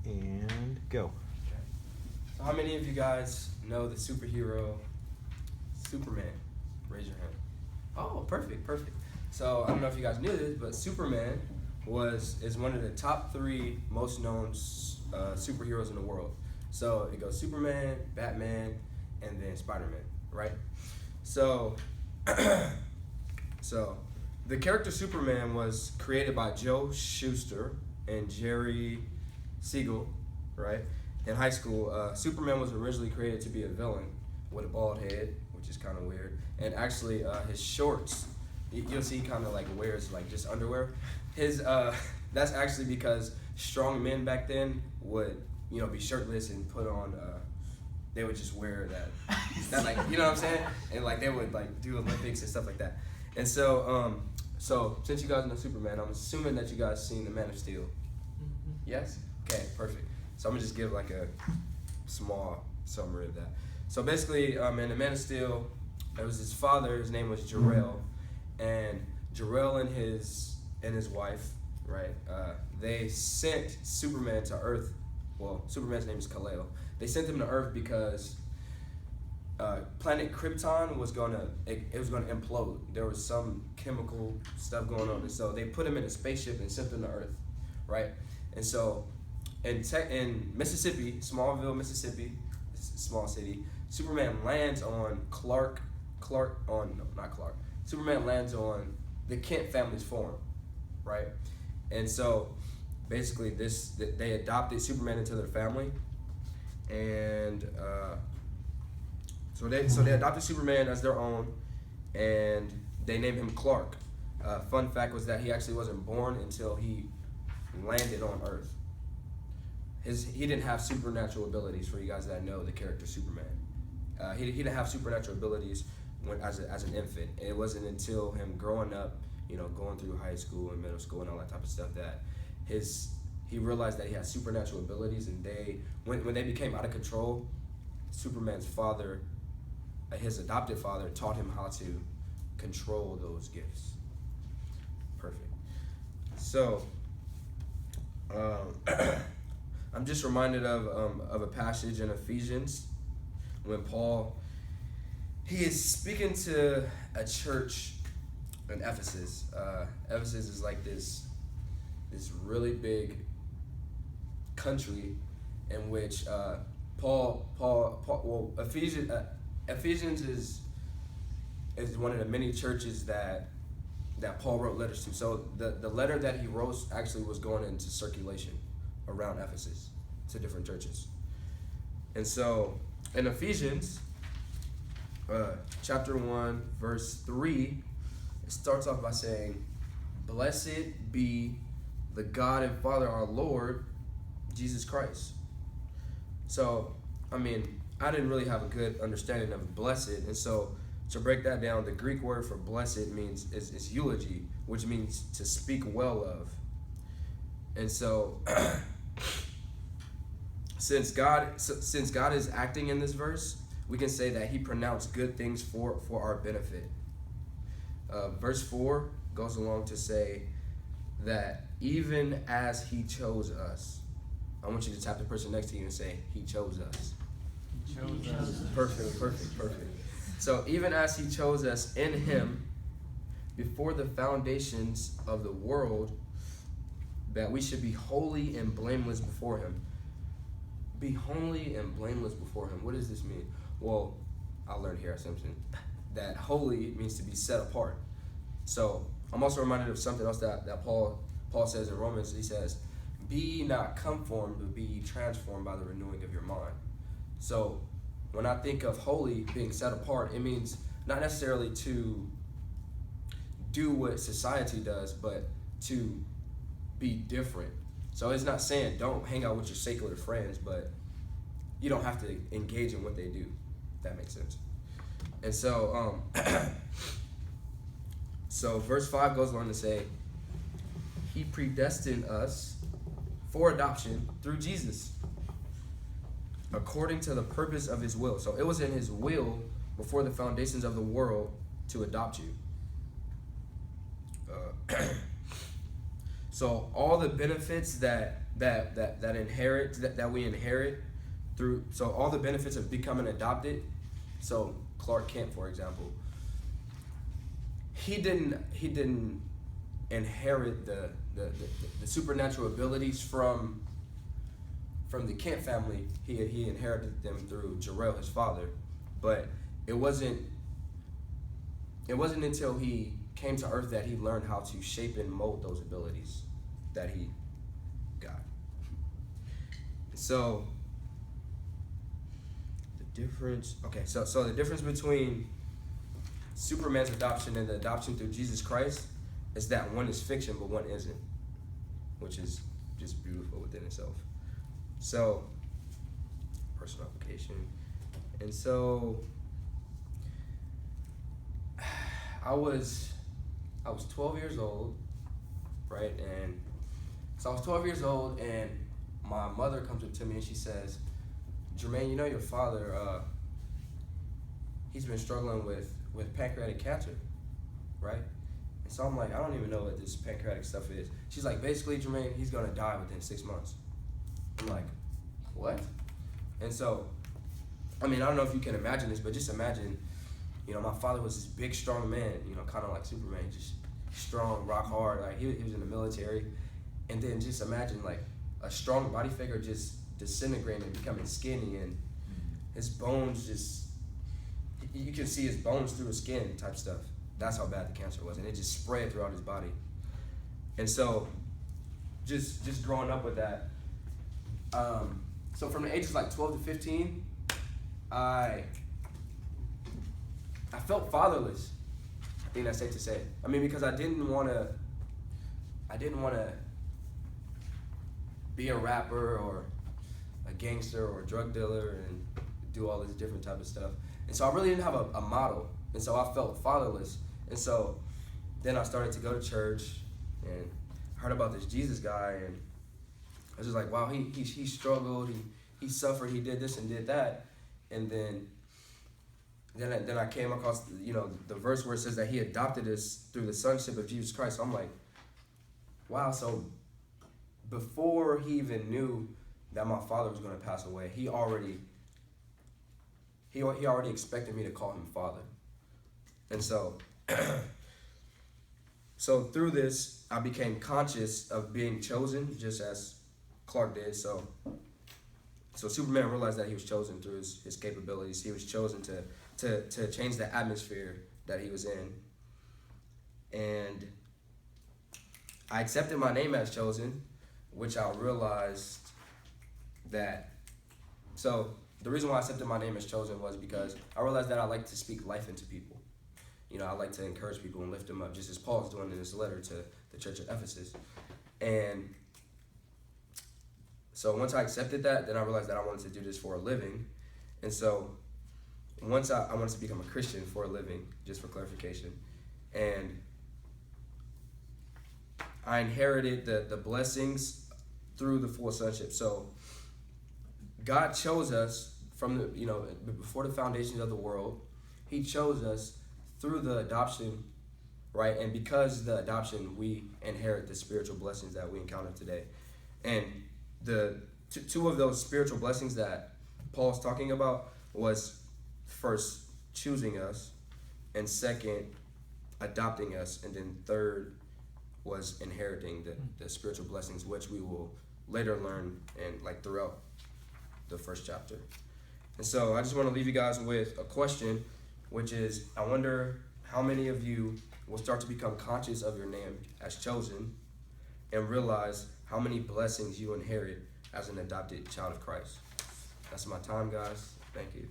And go. Okay. So how many of you guys know the superhero Superman? Raise your hand. Oh, perfect. So I don't know if you guys knew this, but Superman is one of the top 3 most known superheroes in the world. So it goes Superman, Batman, and then Spider-Man, right? So, so the character Superman was created by Joe Shuster and Jerry Siegel, right? In high school, Superman was originally created to be a villain with a bald head, which is kind of weird. And actually, his shorts, you'll see he kind of like wears like just underwear. That's actually because strong men back then would, be shirtless and put on, they would just wear that like, you know what I'm saying? And like they would like do Olympics and stuff like that. And so, so since you guys know Superman, I'm assuming that you guys seen The Man of Steel. Mm-hmm. Yes? Okay, perfect. So I'm gonna just give like a small summary of that. So basically, in The Man of Steel, it was his father. His name was Jor-El, and Jor-El and his wife, right? They sent Superman to Earth. Well, Superman's name is Kal-El. They sent him to Earth because planet Krypton was gonna implode. There was some chemical stuff going on, and so they put him in a spaceship and sent him to Earth, right? And so, in Mississippi, Smallville, Mississippi, small city, Superman lands on Superman lands on the Kent family's farm, right? And so, basically, they adopted Superman into their family, and so they adopted Superman as their own, and they named him Clark. Fun fact was that he actually wasn't born until he landed on Earth. He didn't have supernatural abilities. For you guys that know the character Superman, he didn't have supernatural abilities as an infant. It wasn't until him growing up, going through high school and middle school and all that type of stuff, that he realized that he had supernatural abilities. And when they became out of control, Superman's father, his adopted father, taught him how to control those gifts. Perfect. So, I'm just reminded of a passage in Ephesians when Paul, he is speaking to a church in Ephesus. Ephesus is like this really big country in which Ephesians is one of the many churches that Paul wrote letters to. So the letter that he wrote actually was going into circulation around Ephesus to different churches. And so in Ephesians chapter 1 verse 3, it starts off by saying, "Blessed be the God and Father our Lord Jesus Christ." So I didn't really have a good understanding of blessed, and so to break that down, the Greek word for blessed is eulogy, which means to speak well of. And so since God is acting in this verse, we can say that he pronounced good things for our benefit. Verse 4 goes along to say that even as he chose us. I want you to tap the person next to you and say, he chose us. He chose us. Perfect. So even as he chose us in him before the foundations of the world, that we should be holy and blameless before him. Be holy and blameless before him. What does this mean? Well, I learned here at Simpson that holy means to be set apart. So I'm also reminded of something else that Paul says in Romans. He says, "Be ye not conformed, but be ye transformed by the renewing of your mind." So when I think of holy being set apart, it means not necessarily to do what society does, but to be different. So it's not saying don't hang out with your secular friends, but you don't have to engage in what they do, if that makes sense. And so, so verse 5 goes on to say, he predestined us for adoption through Jesus, according to the purpose of his will. So it was in his will before the foundations of the world to adopt you. So all the benefits that that we inherit through. So all the benefits of becoming adopted. So Clark Kent, for example, he didn't inherit the supernatural abilities from the Kent family. He inherited them through Jarrell, his father, but it wasn't until he came to earth that he learned how to shape and mold those abilities that he got. So the difference, so the difference between Superman's adoption and the adoption through Jesus Christ is that one is fiction but one isn't, which is just beautiful within itself. So, personal application. And so I was 12 years old, right? And so I was 12 years old, and my mother comes up to me and she says, Jermaine, you know your father, he's been struggling with pancreatic cancer, right? And so I'm like, I don't even know what this pancreatic stuff is. She's like, basically, Jermaine, he's gonna die within 6 months. I'm like, what? And so, I mean, I don't know if you can imagine this, but just imagine, you know, my father was this big, strong man, you know, kind of like Superman, just strong, rock hard. Like he was in the military. And then just imagine like a strong body figure just disintegrating and becoming skinny, and his bones just, you can see his bones through his skin type stuff. That's how bad the cancer was. And it just spread throughout his body. And so just growing up with that, so from the ages like 12 to 15, I felt fatherless. I think that's safe to say. I mean, because I didn't want to be a rapper or a gangster or a drug dealer and do all this different type of stuff. And so I really didn't have a model. And so I felt fatherless. And so then I started to go to church and heard about this Jesus guy, and I was just like, wow, he struggled, he suffered, he did this and did that. And then I came across, you know, the verse where it says that he adopted us through the sonship of Jesus Christ. So I'm like, wow, so before he even knew that my father was going to pass away, he already expected me to call him father. And so so through this, I became conscious of being chosen, just as Clark did. So Superman realized that he was chosen through his capabilities. He was chosen to change the atmosphere that he was in. And I accepted my name as chosen, which I realized that, so the reason why I accepted my name as chosen was because I realized that I like to speak life into people. You know, I like to encourage people and lift them up, just as Paul's doing in his letter to the church of Ephesus. And so once I accepted that, then I realized that I wanted to do this for a living. And so once I wanted to become a Christian for a living, just for clarification. And I inherited the blessings through the full sonship. So God chose us from before the foundations of the world. He chose us through the adoption, right? And because of the adoption, we inherit the spiritual blessings that we encounter today. And the two of those spiritual blessings that Paul's talking about was first choosing us, and second adopting us, and then third was inheriting the spiritual blessings, which we will later learn and like throughout the first chapter. And so I just want to leave you guys with a question, which is, I wonder how many of you will start to become conscious of your name as chosen and realize how many blessings you inherit as an adopted child of Christ. That's my time, guys. Thank you.